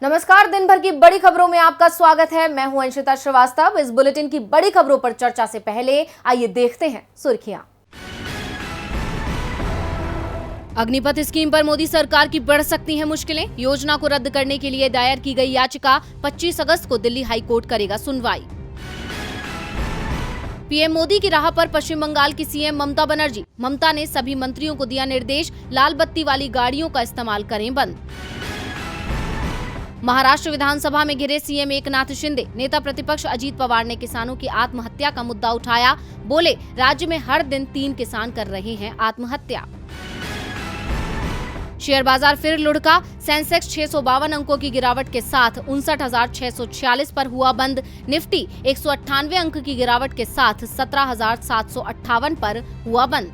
नमस्कार, दिन भर की बड़ी खबरों में आपका स्वागत है। मैं हूं अंशिता श्रीवास्तव। इस बुलेटिन की बड़ी खबरों पर चर्चा से पहले आइए देखते हैं सुर्खियां। अग्निपथ स्कीम पर मोदी सरकार की बढ़ सकती हैं मुश्किलें। योजना को रद्द करने के लिए दायर की गई याचिका 25 अगस्त को दिल्ली हाई कोर्ट करेगा सुनवाई। पीएम मोदी की राह पर पश्चिम बंगाल की सीएम ममता बनर्जी। ममता ने सभी मंत्रियों को दिया निर्देश, लाल बत्ती वाली गाड़ियों का इस्तेमाल करें बंद। महाराष्ट्र विधानसभा में घिरे सीएम एकनाथ शिंदे। नेता प्रतिपक्ष अजीत पवार ने किसानों की आत्महत्या का मुद्दा उठाया। बोले, राज्य में हर दिन 3 किसान कर रहे हैं आत्महत्या। शेयर बाजार फिर लुढ़का। सेंसेक्स 652 अंकों की गिरावट के साथ 59,646 पर हुआ बंद। निफ्टी 198 अंक की गिरावट के साथ 17,758 पर हुआ बंद।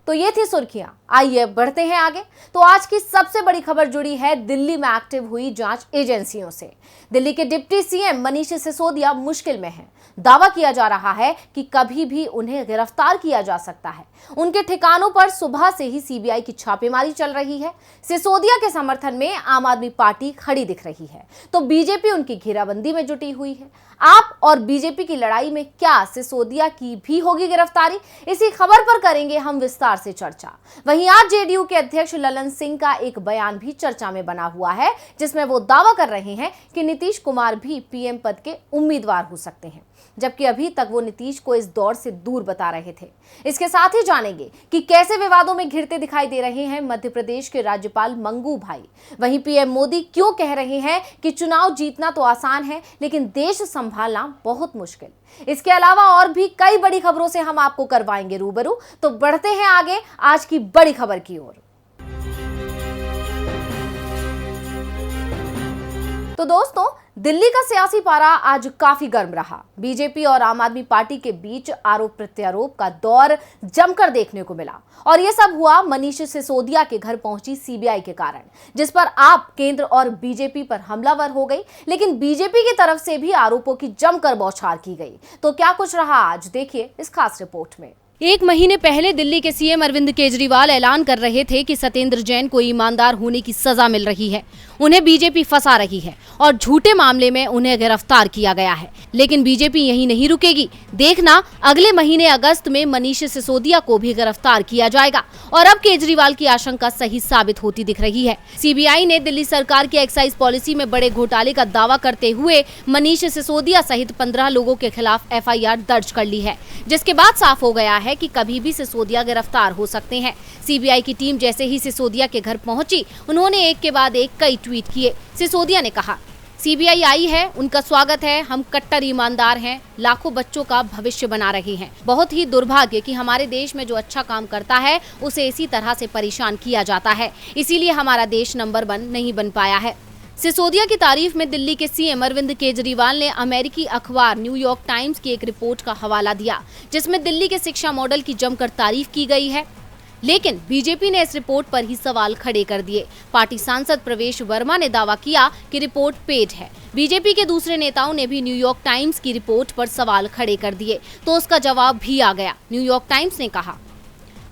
तो ये थी सुर्खियां। आइए बढ़ते हैं आगे। तो आज की सबसे बड़ी खबर जुड़ी है दिल्ली में एक्टिव हुई जांच एजेंसियों से। दिल्ली के डिप्टी सीएम मनीष सिसोदिया मुश्किल में हैं। दावा किया जा रहा है कि कभी भी उन्हें गिरफ्तार किया जा सकता है। उनके ठिकानों पर सुबह से ही सीबीआई की छापेमारी चल रही है। सिसोदिया के समर्थन में आम आदमी पार्टी खड़ी दिख रही है, तो बीजेपी उनकी घेराबंदी में जुटी हुई है। आप और बीजेपी की लड़ाई में क्या सिसोदिया की भी होगी गिरफ्तारी? इसी खबर पर करेंगे हम विस्तार से चर्चा। वहीं आज जेडीयू के अध्यक्ष ललन सिंह का एक बयान भी चर्चा में बना हुआ है, जिसमें वो दावा कर रहे हैं कि नीतीश कुमार भी पीएम पद के उम्मीदवार हो सकते हैं, जबकि अभी तक वो नीतीश को इस दौर से दूर बता रहे थे। इसके साथ ही जानेंगे कि कैसे विवादों में घिरते दिखाई दे रहे हैं मध्य प्रदेश के राज्यपाल मंगू भाई। वहीं पीएम मोदी क्यों कह रहे हैं कि चुनाव जीतना तो आसान है, लेकिन देश संभालना बहुत मुश्किल। इसके अलावा और भी कई बड़ी खबरों से हम आपको करवाएंगे रूबरू। तो बढ़ते हैं आगे आज की बड़ी खबर की ओर। तो दोस्तों, दिल्ली का सियासी पारा आज काफी गर्म रहा। बीजेपी और आम आदमी पार्टी के बीच आरोप प्रत्यारोप का दौर जमकर देखने को मिला, और यह सब हुआ मनीष सिसोदिया के घर पहुंची सीबीआई के कारण, जिस पर आप केंद्र और बीजेपी पर हमलावर हो गई। लेकिन बीजेपी की तरफ से भी आरोपों की जमकर बौछार की गई। तो क्या कुछ रहा, आज देखिए इस खास रिपोर्ट में। 1 महीने पहले दिल्ली के सीएम अरविंद केजरीवाल ऐलान कर रहे थे कि सत्येंद्र जैन को ईमानदार होने की सजा मिल रही है, उन्हें बीजेपी फंसा रही है और झूठे मामले में उन्हें गिरफ्तार किया गया है। लेकिन बीजेपी यहीं नहीं रुकेगी। देखना, अगले महीने अगस्त में मनीष सिसोदिया को भी गिरफ्तार किया जाएगा। और अब केजरीवाल की आशंका सही साबित होती दिख रही है। सीबीआई ने दिल्ली सरकार की एक्साइज पॉलिसी में बड़े घोटाले का दावा करते हुए मनीष सिसोदिया सहित 15 लोगों के खिलाफ एफआईआर दर्ज कर ली है, जिसके बाद साफ हो गया है कि कभी भी सिसोदिया गिरफ्तार हो सकते हैं। सीबीआई की टीम जैसे ही सिसोदिया के घर पहुंची, उन्होंने एक के बाद एक कई ट्वीट किए। सिसोदिया ने कहा, सीबीआई आई है, उनका स्वागत है, हम कट्टर ईमानदार हैं, लाखों बच्चों का भविष्य बना रहे हैं। बहुत ही दुर्भाग्य कि हमारे देश में जो अच्छा काम करता है उसे इसी तरह से परेशान किया जाता है, इसीलिए हमारा देश नंबर 1 नहीं बन पाया है। सिसोदिया की तारीफ में दिल्ली के सीएम अरविंद केजरीवाल ने अमेरिकी अखबार न्यूयॉर्क टाइम्स की एक रिपोर्ट का हवाला दिया, जिसमें दिल्ली के शिक्षा मॉडल की जमकर तारीफ की गई है। लेकिन बीजेपी ने इस रिपोर्ट पर ही सवाल खड़े कर दिए। पार्टी सांसद प्रवेश वर्मा ने दावा किया कि रिपोर्ट पेड है। बीजेपी के दूसरे नेताओं ने भी न्यूयॉर्क टाइम्स की रिपोर्ट पर सवाल खड़े कर दिए, तो उसका जवाब भी आ गया। न्यूयॉर्क टाइम्स ने कहा,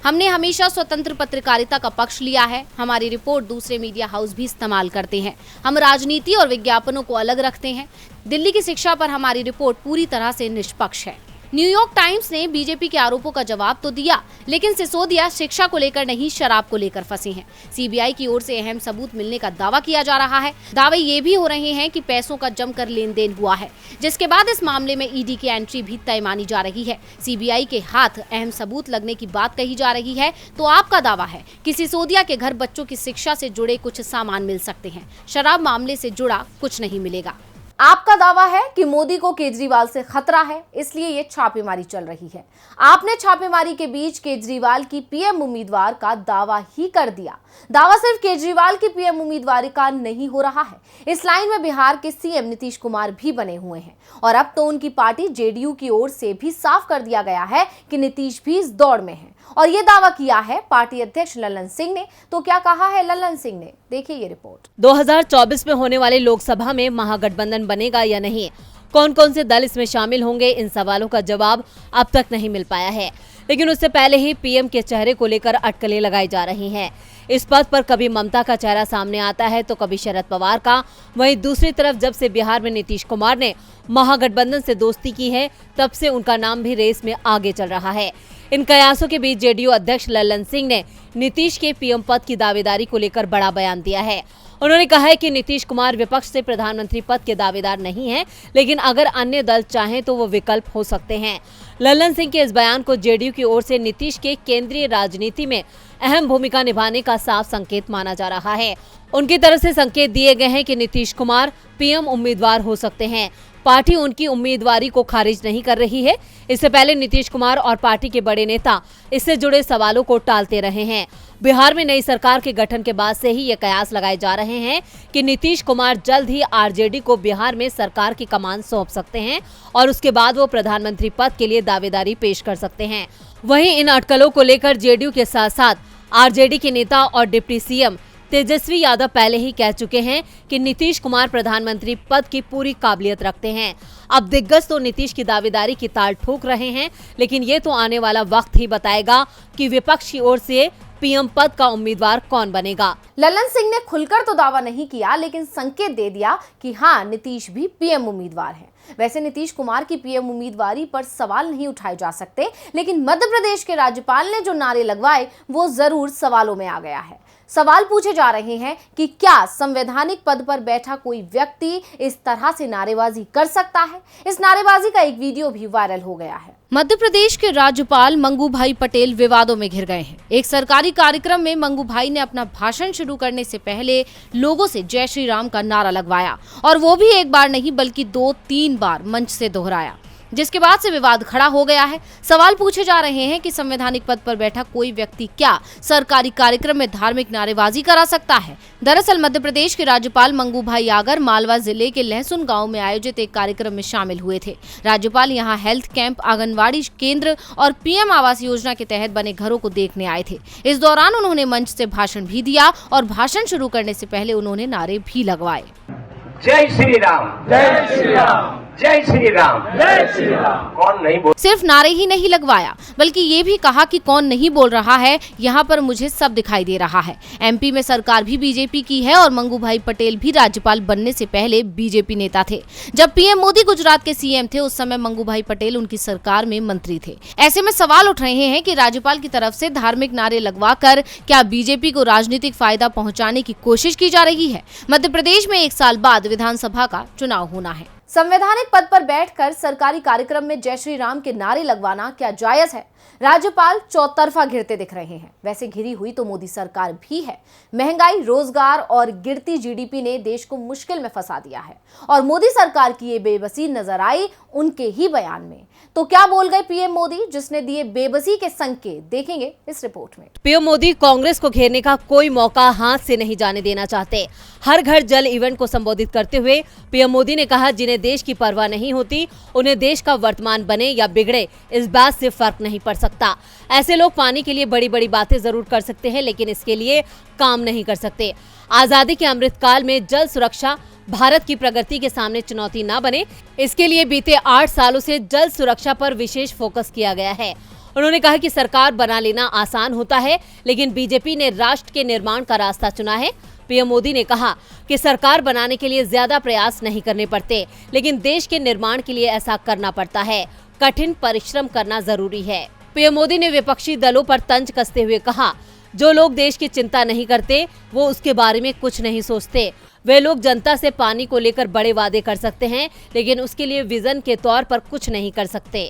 हमने हमेशा स्वतंत्र पत्रकारिता का पक्ष लिया है। हमारी रिपोर्ट दूसरे मीडिया हाउस भी इस्तेमाल करते हैं। हम राजनीति और विज्ञापनों को अलग रखते हैं। दिल्ली की शिक्षा पर हमारी रिपोर्ट पूरी तरह से निष्पक्ष है। न्यूयॉर्क टाइम्स ने बीजेपी के आरोपों का जवाब तो दिया, लेकिन सिसोदिया शिक्षा को लेकर नहीं, शराब को लेकर फंसे हैं। सीबीआई की ओर से अहम सबूत मिलने का दावा किया जा रहा है। दावे ये भी हो रहे हैं कि पैसों का जमकर लेन देन हुआ है, जिसके बाद इस मामले में ईडी की एंट्री भी तय मानी जा रही है। सीबीआई के हाथ अहम सबूत लगने की बात कही जा रही है। तो आपका दावा है कि सिसोदिया के घर बच्चों की शिक्षा से जुड़े कुछ सामान मिल सकते हैं, शराब मामले से जुड़ा कुछ नहीं मिलेगा। आपका दावा है कि मोदी को केजरीवाल से खतरा है, इसलिए ये छापेमारी चल रही है। आपने छापेमारी के बीच केजरीवाल की पीएम उम्मीदवार का दावा ही कर दिया। दावा सिर्फ केजरीवाल की पीएम उम्मीदवार का नहीं हो रहा है। इस लाइन में बिहार के सीएम नीतीश कुमार भी बने हुए हैं, और अब तो उनकी पार्टी जेडीयू की ओर से भी साफ कर दिया गया है कि नीतीश भी इस दौड़ में है। और ये दावा किया है पार्टी अध्यक्ष ललन सिंह ने। तो क्या कहा है ललन सिंह ने, देखिए ये रिपोर्ट। 2024 में होने वाले लोकसभा में महागठबंधन बनेगा या नहीं, कौन कौन से दल इसमें शामिल होंगे, इन सवालों का जवाब अब तक नहीं मिल पाया है। लेकिन उससे पहले ही पीएम के चेहरे को लेकर अटकलें लगाई जा रही हैं। इस पद पर कभी ममता का चेहरा सामने आता है तो कभी शरद पवार का। वहीं दूसरी तरफ जब से बिहार में नीतीश कुमार ने महागठबंधन से दोस्ती की है, तब से उनका नाम भी रेस में आगे चल रहा है। इन कयासों के बीच जेडीयू अध्यक्ष लल्लन सिंह ने नीतीश के पीएम पद की दावेदारी को लेकर बड़ा बयान दिया है। उन्होंने कहा है कि नीतीश कुमार विपक्ष से प्रधानमंत्री पद के दावेदार नहीं हैं, लेकिन अगर अन्य दल चाहें तो वो विकल्प हो सकते हैं। लल्लन सिंह के इस बयान को जेडीयू की ओर से नीतीश के केंद्रीय राजनीति में अहम भूमिका निभाने का साफ संकेत माना जा रहा है। उनकी तरफ से संकेत दिए गए हैं कि नीतीश कुमार पीएम उम्मीदवार हो सकते हैं। पार्टी उनकी उम्मीदवारी को खारिज नहीं कर रही है। इससे पहले नीतीश कुमार और पार्टी के बड़े नेता इससे जुड़े सवालों को टालते रहे हैं। बिहार में नई सरकार के गठन के बाद से ही ये कयास लगाए जा रहे हैं कि नीतीश कुमार जल्द ही आरजेडी को बिहार में सरकार की कमान सौंप सकते हैं और उसके बाद वो प्रधानमंत्री पद के लिए दावेदारी पेश कर सकते हैं। वहीं इन अटकलों को लेकर जेडीयू के साथ साथ आरजेडी के नेता और डिप्टी सीएम तेजस्वी यादव पहले ही कह चुके हैं कि नीतीश कुमार प्रधानमंत्री पद की पूरी काबिलियत रखते हैं। अब दिग्गज तो नीतीश की दावेदारी की ताल ठोक रहे हैं, लेकिन ये तो आने वाला वक्त ही बताएगा कि विपक्ष की ओर से पीएम पद का उम्मीदवार कौन बनेगा। लल्लन सिंह ने खुलकर तो दावा नहीं किया, लेकिन संकेत दे दिया कि हाँ, नीतीश भी पीएम उम्मीदवार हैं। वैसे नीतीश कुमार की पीएम उम्मीदवारी पर सवाल नहीं उठाए जा सकते, लेकिन मध्य प्रदेश के राज्यपाल ने जो नारे लगवाए वो जरूर सवालों में आ गया है। सवाल पूछे जा रहे हैं कि क्या संवैधानिक पद पर बैठा कोई व्यक्ति इस तरह से नारेबाजी कर सकता है। इस नारेबाजी का एक वीडियो भी वायरल हो गया है। मध्य प्रदेश के राज्यपाल मंगू भाई पटेल विवादों में घिर गए हैं। एक सरकारी कार्यक्रम में मंगू भाई ने अपना भाषण शुरू करने से पहले लोगों से जय श्री राम का नारा लगवाया, और वो भी एक बार नहीं बल्कि 2-3 बार मंच से दोहराया, जिसके बाद से विवाद खड़ा हो गया है। सवाल पूछे जा रहे हैं कि संवैधानिक पद पर बैठा कोई व्यक्ति क्या सरकारी कार्यक्रम में धार्मिक नारेबाजी करा सकता है। दरअसल मध्य प्रदेश के राज्यपाल मंगू भाई आगर मालवा जिले के लहसुन गांव में आयोजित एक कार्यक्रम में शामिल हुए थे। राज्यपाल यहां हेल्थ कैंप, आंगनवाड़ी केंद्र और पीएम आवास योजना के तहत बने घरों को देखने आए थे। इस दौरान उन्होंने मंच से भाषण भी दिया और भाषण शुरू करने से पहले उन्होंने नारे भी लगवाए। जय श्री राम, जय श्री राम, जय श्री राम, जय श्री राम। कौन नहीं बोल, सिर्फ नारे ही नहीं लगवाया बल्कि ये भी कहा कि कौन नहीं बोल रहा है, यहाँ पर मुझे सब दिखाई दे रहा है। एमपी में सरकार भी बीजेपी की है और मंगू भाई पटेल भी राज्यपाल बनने से पहले बीजेपी नेता थे। जब पीएम मोदी गुजरात के सीएम थे उस समय मंगू भाई पटेल उनकी सरकार में मंत्री थे। ऐसे में सवाल उठ रहे हैं कि राज्यपाल की तरफ से धार्मिक नारे लगवाकर क्या बीजेपी को राजनीतिक फायदा पहुंचाने की कोशिश की जा रही है। मध्य प्रदेश में 1 साल बाद विधानसभा का चुनाव होना है। संवैधानिक पद पर बैठकर सरकारी कार्यक्रम में जय श्री राम के नारे लगवाना क्या जायज है। राज्यपाल चौतरफा घिरते दिख रहे हैं। वैसे घिरी हुई तो मोदी सरकार भी है। महंगाई, रोजगार और गिरती जीडीपी ने देश को मुश्किल में फंसा दिया है और मोदी सरकार की ये बेबसी नजर आई उनके ही बयान में। तो क्या बोल गए पीएम मोदी, जिसने दिए बेबसी के संकेत, देखेंगे इस रिपोर्ट में। पीएम मोदी कांग्रेस को घेरने का कोई मौका हाथ से नहीं जाने देना चाहते। हर घर जल इवेंट को संबोधित करते हुए पीएम मोदी ने कहा, जिन्हें देश की परवाह नहीं होती उन्हें देश का वर्तमान बने या बिगड़े इस बात से फर्क नहीं पड़ सकता। ऐसे लोग पानी के लिए बड़ी बड़ी बातें जरूर कर सकते हैं, लेकिन इसके लिए काम नहीं कर सकते। आजादी के अमृतकाल में जल सुरक्षा भारत की प्रगति के सामने चुनौती न बने, इसके लिए बीते 8 सालों से जल सुरक्षा पर विशेष फोकस किया गया है। उन्होंने कहा कि सरकार बना लेना आसान होता है, लेकिन बीजेपी ने राष्ट्र के निर्माण का रास्ता चुना है। पीएम मोदी ने कहा कि सरकार बनाने के लिए ज्यादा प्रयास नहीं करने पड़ते, लेकिन देश के निर्माण के लिए ऐसा करना पड़ता है। कठिन परिश्रम करना जरूरी है। पीएम मोदी ने विपक्षी दलों पर तंज कसते हुए कहा, जो लोग देश की चिंता नहीं करते वो उसके बारे में कुछ नहीं सोचते। वे लोग जनता से पानी को लेकर बड़े वादे कर सकते हैं, लेकिन उसके लिए विजन के तौर पर कुछ नहीं कर सकते।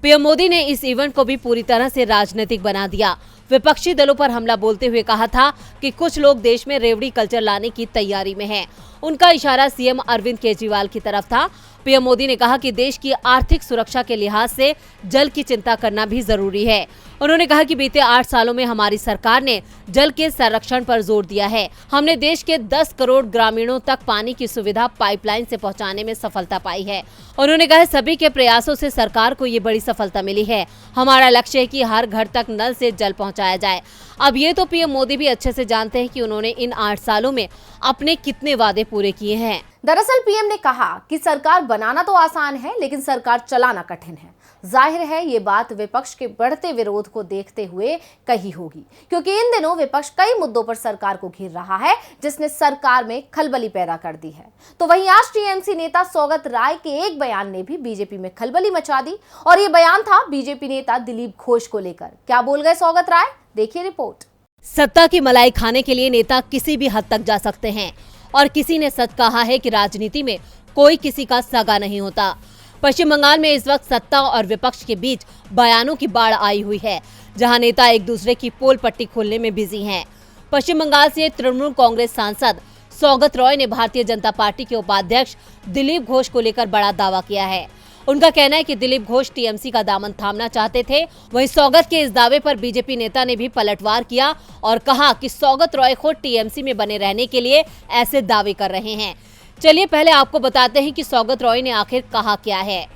पीएम मोदी ने इस इवेंट को भी पूरी तरह से राजनीतिक बना दिया। विपक्षी दलों पर हमला बोलते हुए कहा था कि कुछ लोग देश में रेवड़ी कल्चर लाने की तैयारी में हैं। उनका इशारा सीएम अरविंद केजरीवाल की तरफ था। पीएम मोदी ने कहा कि देश की आर्थिक सुरक्षा के लिहाज से जल की चिंता करना भी जरूरी है। उन्होंने कहा कि बीते 8 सालों में हमारी सरकार ने जल के संरक्षण पर जोर दिया है। हमने देश के 10 करोड़ ग्रामीणों तक पानी की सुविधा पाइपलाइन से पहुंचाने में सफलता पाई है। उन्होंने कहा सभी के प्रयासों से सरकार को ये बड़ी सफलता मिली है। हमारा लक्ष्य है कि हर घर तक नल से जल पहुंचाया जाए। अब ये तो पीएम मोदी भी अच्छे से जानते हैं कि उन्होंने इन 8 सालों में अपने कितने वादे पूरे किए हैं। दरअसल पीएम ने कहा कि सरकार बनाना तो आसान है, लेकिन सरकार चलाना कठिन है। जाहिर है ये बात विपक्ष के बढ़ते विरोध को देखते हुए कही होगी, क्योंकि इन दिनों विपक्ष कई मुद्दों पर सरकार को घेर रहा है, जिसने सरकार में खलबली पैदा कर दी है। तो वहीं आज टीएमसी नेता सौगत राय के एक बयान ने भी बीजेपी में खलबली मचा दी, और ये बयान था बीजेपी नेता दिलीप घोष को लेकर। क्या बोल गए सौगत राय, देखिए रिपोर्ट। सत्ता की मलाई खाने के लिए नेता किसी भी हद तक जा सकते हैं, और किसी ने सच कहा है कि राजनीति में कोई किसी का सगा नहीं होता। पश्चिम बंगाल में इस वक्त सत्ता और विपक्ष के बीच बयानों की बाढ़ आई हुई है, जहां नेता एक दूसरे की पोल पट्टी खोलने में बिजी हैं। पश्चिम बंगाल से तृणमूल कांग्रेस सांसद सौगत रॉय ने भारतीय जनता पार्टी के उपाध्यक्ष दिलीप घोष को लेकर बड़ा दावा किया है। उनका कहना है कि दिलीप घोष टीएमसी का दामन थामना चाहते थे। वहीं सौगत के इस दावे पर बीजेपी नेता ने भी पलटवार किया और कहा कि सौगत रॉय खुद टीएमसी में बने रहने के लिए ऐसे दावे कर रहे हैं। चलिए पहले आपको बताते हैं कि सौगत रॉय ने आखिर कहा क्या है।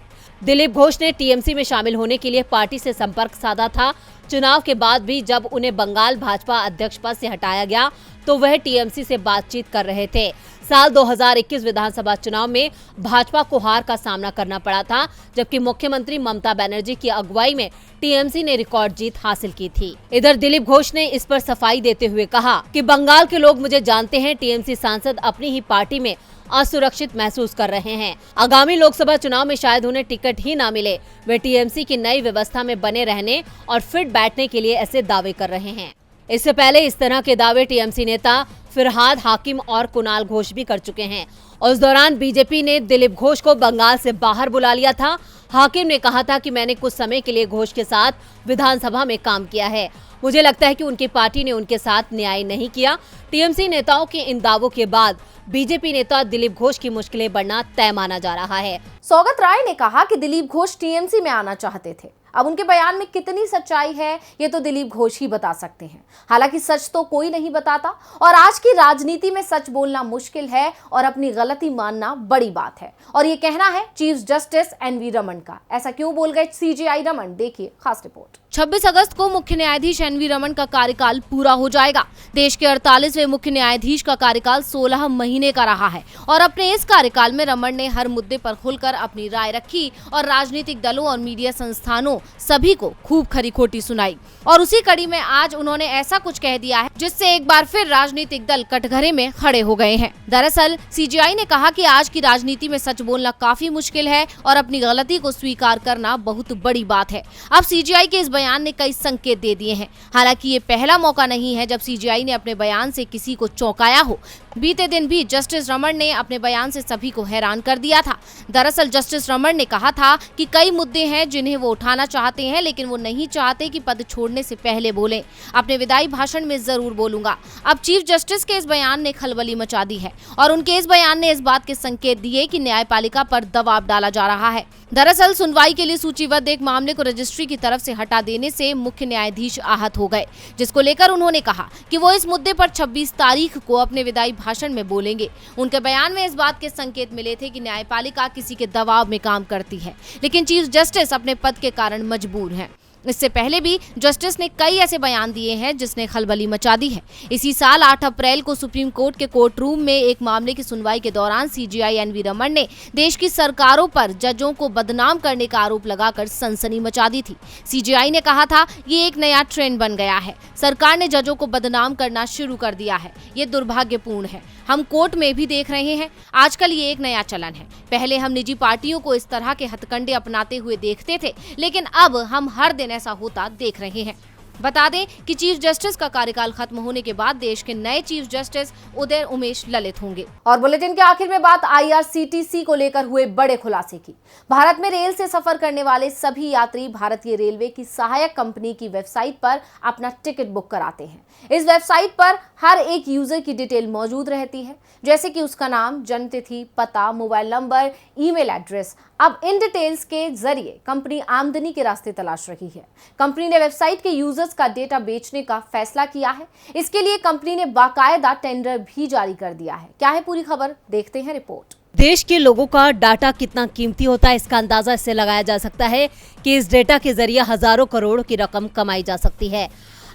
दिलीप घोष ने टीएमसी में शामिल होने के लिए पार्टी से संपर्क साधा था। चुनाव के बाद भी जब उन्हें बंगाल भाजपा अध्यक्ष पद से हटाया गया तो वह टीएमसी से बातचीत कर रहे थे। साल 2021 विधानसभा चुनाव में भाजपा को हार का सामना करना पड़ा था, जबकि मुख्यमंत्री ममता बनर्जी की अगुवाई में टीएमसी ने रिकॉर्ड जीत हासिल की थी। इधर दिलीप घोष ने इस पर सफाई देते हुए कहा कि बंगाल के लोग मुझे जानते हैं, टीएमसी सांसद अपनी ही पार्टी में असुरक्षित महसूस कर रहे हैं। आगामी लोकसभा चुनाव में शायद उन्हें टिकट ही ना मिले। वे टीएमसी की नई व्यवस्था में बने रहने और फिट बैठने के लिए ऐसे दावे कर रहे हैं। इससे पहले इस तरह के दावे टीएमसी नेता फिरहाद हाकिम और कुणाल घोष भी कर चुके हैं। उस दौरान बीजेपी ने दिलीप घोष को बंगाल से बाहर बुला लिया था। हाकिम ने कहा था कि मैंने कुछ समय के लिए घोष के साथ विधानसभा में काम किया है। मुझे लगता है कि उनकी पार्टी ने उनके साथ न्याय नहीं किया। टीएमसी नेताओं के इन दावों के बाद बीजेपी नेता दिलीप घोष की मुश्किलें बढ़ना तय माना जा रहा है। सौगत राय ने कहा कि दिलीप घोष टीएमसी में आना चाहते थे। अब उनके बयान में कितनी सच्चाई है ये तो दिलीप घोष ही बता सकते हैं। हालांकि सच तो कोई नहीं बताता, और आज की राजनीति में सच बोलना मुश्किल है और अपनी गलती मानना बड़ी बात है। और ये कहना है चीफ जस्टिस एनवी रमन का। ऐसा क्यों बोल गए सीजेआई रमन, देखिए खास रिपोर्ट। 26 अगस्त को मुख्य न्यायाधीश एनवी रमन का कार्यकाल पूरा हो जाएगा। देश के 48वें मुख्य न्यायाधीश का कार्यकाल 16 महीने का रहा है, और अपने इस कार्यकाल में रमन ने हर मुद्दे पर खुलकर अपनी राय रखी और राजनीतिक दलों और मीडिया संस्थानों सभी को खूब खरी खोटी सुनाई। और उसी कड़ी में आज उन्होंने ऐसा कुछ कह दिया है जिससे एक बार फिर राजनीतिक दल कटघरे में खड़े हो गए हैं। दरअसल सीजेआई ने कहा कि आज की राजनीति में सच बोलना काफी मुश्किल है और अपनी गलती को स्वीकार करना बहुत बड़ी बात है। अब सीजेआई के इस बयान ने कई संकेत दे दिए हैं। हालांकि ये पहला मौका नहीं है जब सीजेआई ने अपने बयान से किसी को चौंकाया हो। बीते दिन भी जस्टिस रमन ने अपने बयान से सभी को हैरान कर दिया था। दरअसल जस्टिस रमन ने कहा था कि कई मुद्दे हैं जिन्हें वो उठाना चाहते हैं, लेकिन वो नहीं चाहते कि पद छोड़ने से पहले बोलें। अपने विदाई भाषण में जरूर बोलूंगा। अब चीफ जस्टिस के इस बयान ने खलबली मचा दी है, और उनके इस बयान ने इस बात के संकेत दिए कि न्यायपालिका पर दबाव डाला जा रहा है। दरअसल सुनवाई के लिए सूचीबद्ध एक मामले को रजिस्ट्री की तरफ से हटा देने से मुख्य न्यायाधीश आहत हो गए, जिसको लेकर उन्होंने कहा कि वो इस मुद्दे पर 26 तारीख को अपने विदाई भाषण में बोलेंगे। उनके बयान में इस बात के संकेत मिले थे कि न्यायपालिका किसी के दबाव में काम करती है, लेकिन चीफ जस्टिस अपने पद के कारण मजबूर हैं। इससे पहले भी जस्टिस ने कई ऐसे बयान दिए हैं जिसने खलबली मचा दी है। इसी साल 8 अप्रैल को सुप्रीम कोर्ट के कोर्ट रूम में एक मामले की सुनवाई के दौरान सीजेआई एनवी रमन ने देश की सरकारों पर जजों को बदनाम करने का आरोप लगाकर सनसनी मचा दी थी। सीजेआई ने कहा था ये एक नया ट्रेंड बन गया है, सरकार ने जजों को बदनाम करना शुरू कर दिया है, ये दुर्भाग्यपूर्ण है। हम कोर्ट में भी देख रहे हैं, आजकल ये एक नया चलन है। पहले हम निजी पार्टियों को इस तरह के हथकंडे अपनाते हुए देखते थे, लेकिन अब हम हर दिन ऐसा होता देख रहे हैं। बता दें कि चीफ जस्टिस का कार्यकाल खत्म होने के बाद देश के नए चीफ जस्टिस उदय उमेश ललित होंगे। और बुलेटिन के आखिर में बात आईआरसीटीसी को लेकर हुए बड़े खुलासे की। भारत में रेल से सफर करने वाले सभी यात्री भारतीय रेलवे की सहायक कंपनी की वेबसाइट पर अपना टिकट बुक कराते हैं। इस वेबसाइट पर हर एक यूजर की डिटेल मौजूद रहती है, जैसे कि उसका नाम, जन्मतिथि, पता, मोबाइल नंबर, ईमेल एड्रेस। अब इन डिटेल्स के जरिए कंपनी आमदनी के रास्ते तलाश रही है। कंपनी ने वेबसाइट के यूजर्स का डेटा बेचने का फैसला किया है। इसके लिए कंपनी ने बाकायदा टेंडर भी जारी कर दिया है। क्या है पूरी खबर, देखते हैं रिपोर्ट। देश के लोगों का डाटा कितना कीमती होता है, इसका अंदाजा इससे लगाया जा सकता है कि इस डेटा के जरिए हजारों करोड़ की रकम कमाई जा सकती है।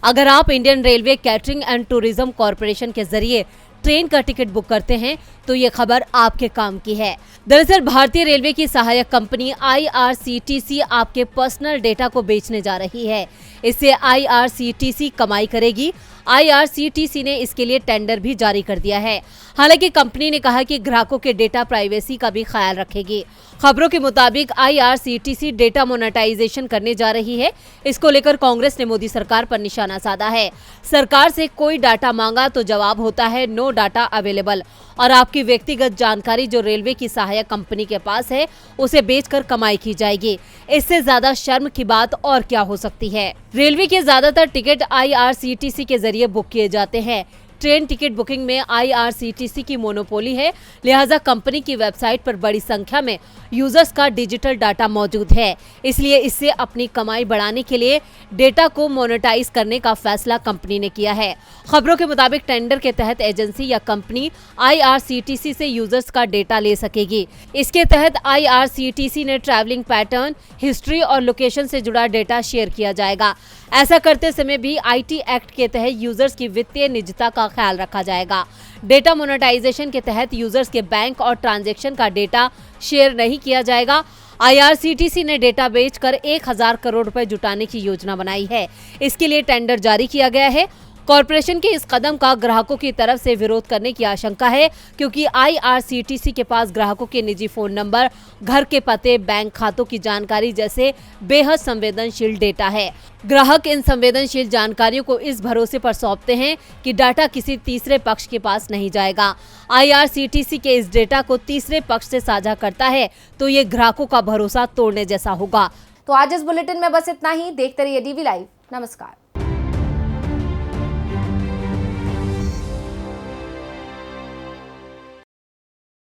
अगर आप Indian railway catering and tourism corporation के जरिए ट्रेन का टिकट बुक करते हैं तो ये खबर आपके काम की है। दरअसल भारतीय रेलवे की सहायक कंपनी IRCTC आपके पर्सनल डेटा को बेचने जा रही है। इससे IRCTC कमाई करेगी। IRCTC ने इसके लिए टेंडर भी जारी कर दिया है। हालांकि कंपनी ने कहा कि ग्राहकों के डेटा प्राइवेसी का भी ख्याल रखेगी। खबरों के मुताबिक IRCTC डेटा मोनेटाइजेशन करने जा रही है। इसको लेकर कांग्रेस ने मोदी सरकार पर निशाना साधा है। सरकार से कोई डाटा मांगा तो जवाब होता है नो डाटा अवेलेबल, और आपकी व्यक्तिगत जानकारी जो रेलवे की सहायक कंपनी के पास है उसे बेचकर कमाई की जाएगी। इससे ज्यादा शर्म की बात और क्या हो सकती है। रेलवे के ज्यादातर टिकट IRCTC के जरिए बुक किए जाते हैं। ट्रेन टिकट बुकिंग में IRCTC की मोनोपोली है, लिहाजा कंपनी की वेबसाइट पर बड़ी संख्या में यूजर्स का डिजिटल डाटा मौजूद है। इसलिए इससे अपनी कमाई बढ़ाने के लिए डेटा को मोनेटाइज करने का फैसला कंपनी ने किया है। खबरों के मुताबिक टेंडर के तहत एजेंसी या कंपनी IRCTC से यूजर्स का डेटा ले सकेगी। इसके तहत IRCTC ने ट्रैवलिंग पैटर्न, हिस्ट्री और लोकेशन से जुड़ा डेटा शेयर किया जाएगा। ऐसा करते समय भी IT एक्ट के तहत यूजर्स की वित्तीय निजता का ख्याल रखा जाएगा। डेटा मोनेटाइजेशन के तहत यूजर्स के बैंक और ट्रांजैक्शन का डेटा शेयर नहीं किया जाएगा। IRCTC ने डेटा बेचकर 1000 करोड़ रुपए जुटाने की योजना बनाई है। इसके लिए टेंडर जारी किया गया है। कॉरपोरेशन के इस कदम का ग्राहकों की तरफ से विरोध करने की आशंका है, क्योंकि IRCTC के पास ग्राहकों के निजी फोन नंबर, घर के पते, बैंक खातों की जानकारी जैसे बेहद संवेदनशील डेटा है। ग्राहक इन संवेदनशील जानकारियों को इस भरोसे पर सौंपते हैं कि डाटा किसी तीसरे पक्ष के पास नहीं जाएगा। IRCTC के इस डेटा को तीसरे पक्ष से साझा करता है तो ये ग्राहकों का भरोसा तोड़ने जैसा होगा। तो आज इस बुलेटिन में बस इतना ही। देखते रहिए DV लाइव। नमस्कार।